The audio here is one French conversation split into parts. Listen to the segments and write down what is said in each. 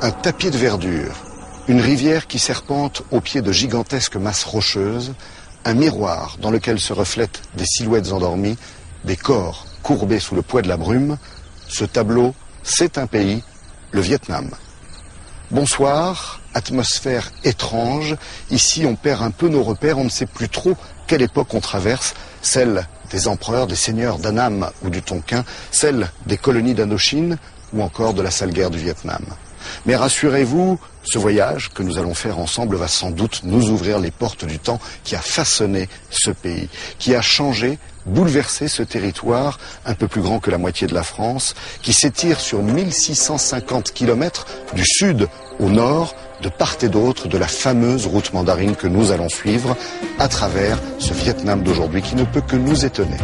un tapis de verdure, une rivière qui serpente au pied de gigantesques masses rocheuses, un miroir dans lequel se reflètent des silhouettes endormies, des corps courbés sous le poids de la brume. Ce tableau, c'est un pays, le Vietnam. Bonsoir, atmosphère étrange. Ici, on perd un peu nos repères, on ne sait plus trop quelle époque on traverse, celle des empereurs, des seigneurs d'Annam ou du Tonkin, celle des colonies d'Indochine ou encore de la sale guerre du Vietnam. Mais rassurez-vous, ce voyage que nous allons faire ensemble va sans doute nous ouvrir les portes du temps qui a façonné ce pays, qui a changé, bouleversé ce territoire un peu plus grand que la moitié de la France, qui s'étire sur 1650 kilomètres du sud au nord, de part et d'autre de la fameuse route mandarine que nous allons suivre à travers ce Vietnam d'aujourd'hui qui ne peut que nous étonner.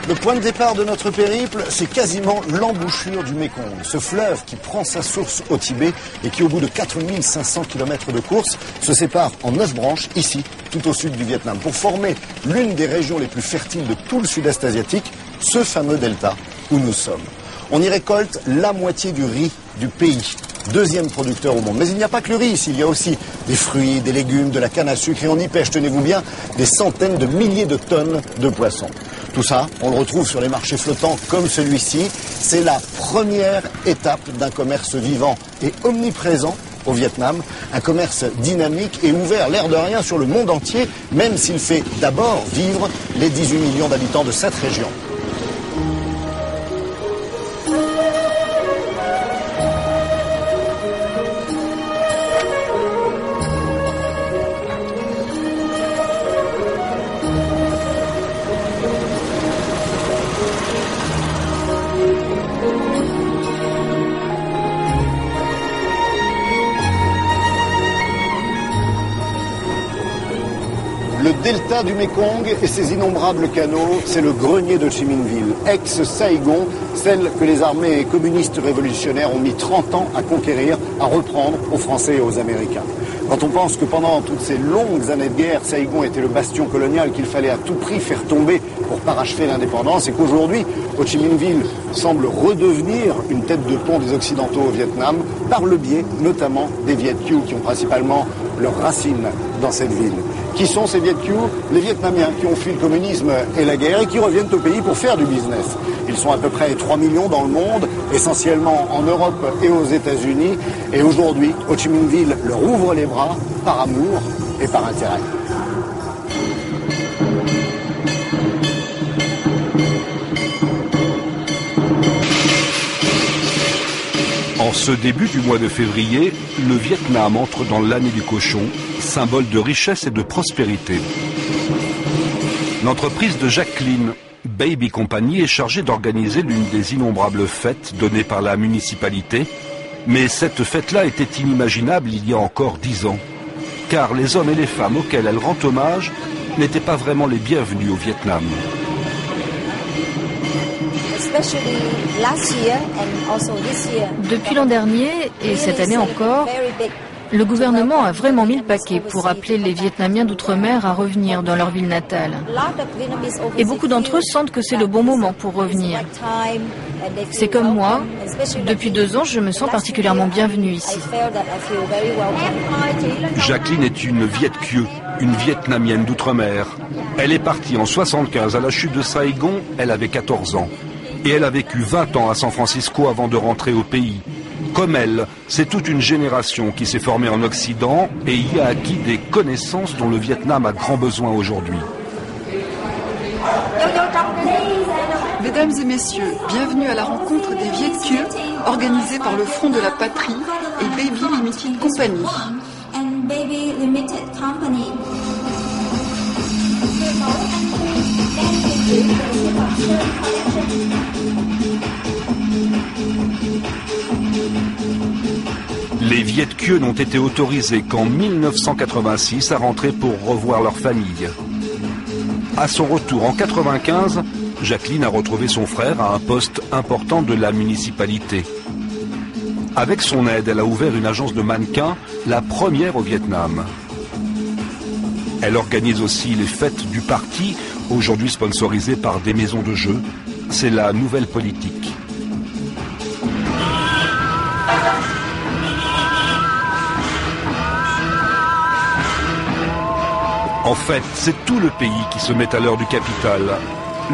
Le point de départ de notre périple, c'est quasiment l'embouchure du Mékong, ce fleuve qui prend sa source au Tibet et qui, au bout de 4500 km de course, se sépare en 9 branches, ici, tout au sud du Vietnam, pour former l'une des régions les plus fertiles de tout le sud-est asiatique, ce fameux delta où nous sommes. On y récolte la moitié du riz du pays, deuxième producteur au monde. Mais il n'y a pas que le riz ici, il y a aussi des fruits, des légumes, de la canne à sucre et on y pêche, tenez-vous bien, des centaines de milliers de tonnes de poissons. Tout ça, on le retrouve sur les marchés flottants comme celui-ci. C'est la première étape d'un commerce vivant et omniprésent au Vietnam. Un commerce dynamique et ouvert, l'air de rien, sur le monde entier, même s'il fait d'abord vivre les 18 millions d'habitants de cette région. Le delta du Mékong et ses innombrables canaux, c'est le grenier de Ho Chi Minh Ville, ex-Saigon, celle que les armées communistes révolutionnaires ont mis 30 ans à conquérir, à reprendre aux Français et aux Américains. Quand on pense que pendant toutes ces longues années de guerre, Saigon était le bastion colonial qu'il fallait à tout prix faire tomber pour parachever l'indépendance, et qu'aujourd'hui, Ho Chi Minh Ville semble redevenir une tête de pont des Occidentaux au Vietnam, par le biais notamment des Viet Kieu qui ont principalement leurs racines dans cette ville. Qui sont ces Viet Kieu? Les Vietnamiens qui ont fui le communisme et la guerre et qui reviennent au pays pour faire du business. Ils sont à peu près 3 millions dans le monde, essentiellement en Europe et aux États-Unis. Et aujourd'hui, Ho Chi Minh Ville leur ouvre les bras par amour et par intérêt. En ce début du mois de février, le Vietnam entre dans l'année du cochon, symbole de richesse et de prospérité. L'entreprise de Jacqueline, Baby Company, est chargée d'organiser l'une des innombrables fêtes données par la municipalité. Mais cette fête-là était inimaginable il y a encore 10 ans. Car les hommes et les femmes auxquels elle rend hommage n'étaient pas vraiment les bienvenus au Vietnam. Depuis l'an dernier et cette année encore, le gouvernement a vraiment mis le paquet pour appeler les Vietnamiens d'outre-mer à revenir dans leur ville natale. Et beaucoup d'entre eux sentent que c'est le bon moment pour revenir. C'est comme moi, depuis 2 ans, je me sens particulièrement bienvenue ici. Jacqueline est une Viet Kieu, une Vietnamienne d'outre-mer. Elle est partie en 1975 à la chute de Saigon, elle avait 14 ans. Et elle a vécu 20 ans à San Francisco avant de rentrer au pays. Comme elle, c'est toute une génération qui s'est formée en Occident et y a acquis des connaissances dont le Vietnam a grand besoin aujourd'hui. Mesdames et messieurs, bienvenue à la rencontre des Viet Kieu, organisée par le Front de la Patrie et Baby Limited Company. Les Viet Kieu n'ont été autorisés qu'en 1986 à rentrer pour revoir leur famille. À son retour en 1995, Jacqueline a retrouvé son frère à un poste important de la municipalité. Avec son aide, elle a ouvert une agence de mannequins, la première au Vietnam. Elle organise aussi les fêtes du parti, aujourd'hui sponsorisées par des maisons de jeux. C'est la nouvelle politique. En fait, c'est tout le pays qui se met à l'heure du capital.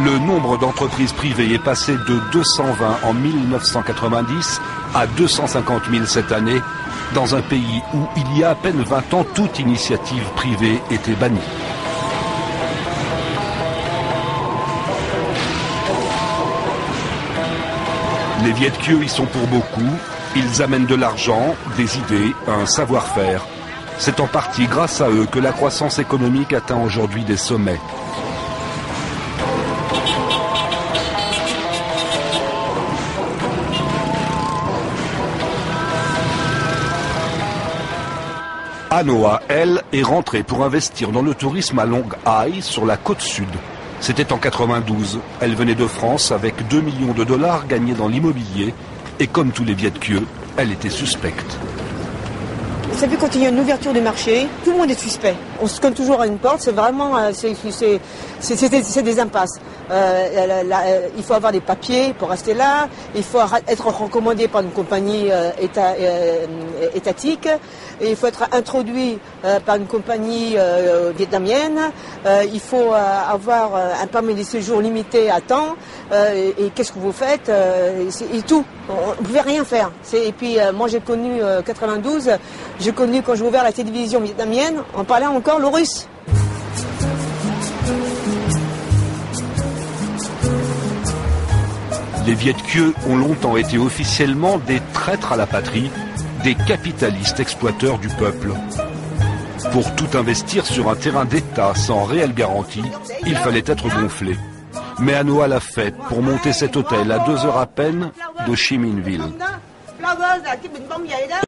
Le nombre d'entreprises privées est passé de 220 en 1990 à 250 000 cette année, dans un pays où il y a à peine 20 ans, toute initiative privée était bannie. Les Viet Kieu y sont pour beaucoup. Ils amènent de l'argent, des idées, un savoir-faire. C'est en partie grâce à eux que la croissance économique atteint aujourd'hui des sommets. Anoa, elle, est rentrée pour investir dans le tourisme à Long Ai, sur la côte sud. C'était en 92. Elle venait de France avec 2 millions de dollars gagnés dans l'immobilier. Et comme tous les Viet Kieu, elle était suspecte. Vous savez, quand il y a une ouverture du marché, tout le monde est suspect. On se colle toujours à une porte, c'est vraiment c'est des impasses. Il faut avoir des papiers pour rester là, il faut être recommandé par une compagnie étatique, et il faut être introduit par une compagnie vietnamienne, il faut avoir un permis de séjour limité à temps, et qu'est-ce que vous faites et tout. On ne pouvait rien faire. Et puis moi j'ai connu 92, j'ai connu quand j'ai ouvert la télévision vietnamienne, on parlait encore le russe. Les Viet Kieu ont longtemps été officiellement des traîtres à la patrie, des capitalistes exploiteurs du peuple. Pour tout investir sur un terrain d'État sans réelle garantie, il fallait être gonflé. Mais Anoa l'a fait pour monter cet hôtel à 2 heures à peine de Chi Minh Ville.